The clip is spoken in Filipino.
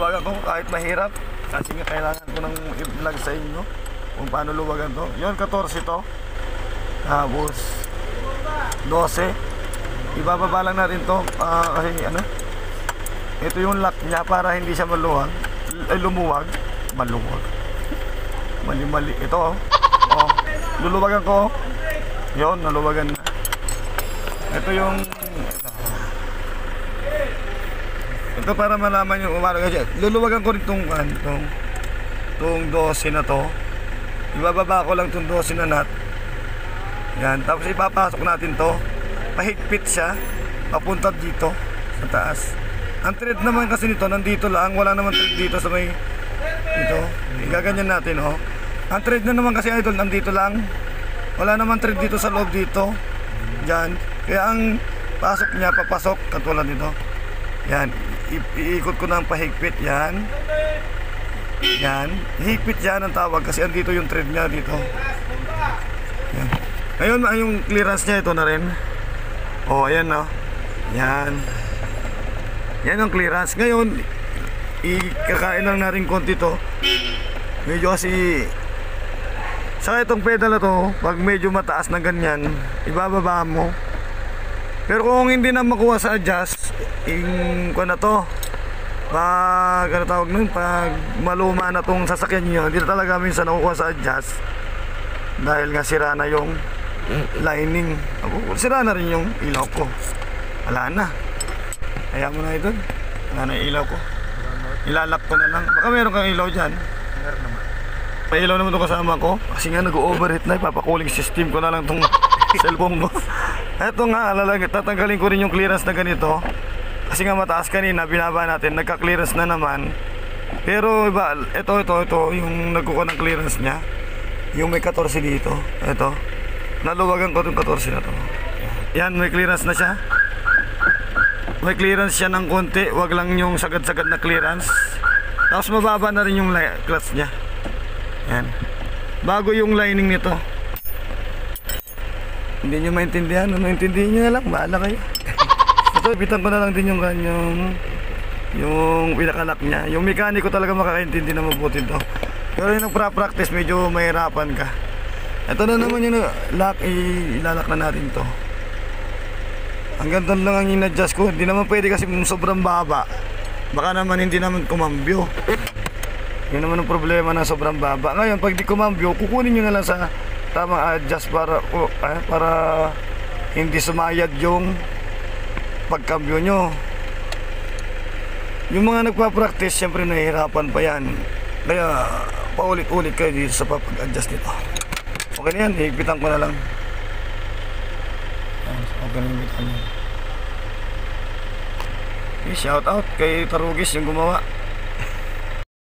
luluwagan ko kahit mahirap. Kasi nga kailangan ko ng i-vlog sa inyo kung paano luwagan to. Yun, 14 to. Tapos 12. Ibababa lang natin to kasi ano, ito yung lock niya para hindi siya maluwag. Lumuwag. Maluwag. Mali-mali. Ito oh. Luluwagan ko. Yun, naluwagan na. Ito yung ito para malaman yung umaraga siya. Luluwagan ko rin tong 12 na to. Ibababa ko lang tong 12 na nut. Yan, tapos ipapasok natin to. Mahigpit siya papunta dito sa taas. Ang thread naman kasi nito nandito lang, wala naman thread dito sa may dito. Igaganyan natin oh. Ang thread na naman kasi idol nandito lang. Wala naman thread dito sa loob dito. Diyan. Kaya ang pasok niya papasok katulad nito. Yan, iikot ko ng pahigpit yan. Yan, higpit yan ang tawag kasi andito yung thread niya dito. Yan. Ngayon yung clearance niya ito na rin. Oh, ayan no. Yan. Yan ang clearance. Ngayon, ikakain lang na rin konti to. Medyo kasi sa itong pedal na to, pag medyo mataas na ganyan, ibababa mo. Pero kung hindi na makuha sa adjust, kung na to, pag ano tawag nun, pag maluma na tong sasakyan nyo, hindi na talaga minsan nakukuha sa adjust. Dahil nga sira na yung lining. Sira na rin yung ilaw ko. Wala na. Kaya mo na ito. Wala na yung ilaw ko. Ilalak ko na lang. Baka meron kang ilaw dyan. Meron naman. May ilaw naman itong kasama ko. Kasi nga nag-overheat na. Ipapakuling system ko na lang itong cellphone ko. Eto nga, tatanggalin ko rin yung clearance na ganito. Kasi nga mataas kanina, binaba natin. Nagka-clearance na naman. Pero iba, ito yung nagkukuha ng clearance niya. Yung may 14 dito. Ito. Naluwagan ko itong 14 na to. Yan, may clearance na siya. May clearance siya ng konti. Wag lang yung sagad-sagad na clearance. Tapos mababa na rin yung clutch niya. Yan. Bago yung lining nito. Hindi nyo maintindihan. Maintindihan nyo na lang. Bahala kayo. Ito, bitan ko na lang din yung pinakalock niya. Yung mekaniko talaga makakaintindi na mabuti to. Pero yung nagpa-practice, medyo mahirapan ka. Ito na naman yung lock. Ilalak na natin to. Hanggang doon lang ang in-adjust ko. Hindi naman pwede kasi sobrang baba. Baka naman hindi naman kumambyo. Yun naman ang problema na sobrang baba. Ngayon, pag di kumambyo, kukunin nyo na lang sa tamang adjust para hindi sumayad yung pagkambyo nyo. Yung mga nagpa-practice, syempre nahihirapan pa yan. Kaya paulit-ulit kayo dito sa pag-adjust nito. Okay na yan, higpitan ko na lang. Okay na higpitan nyo. Shout out kay Tarugis yung gumawa.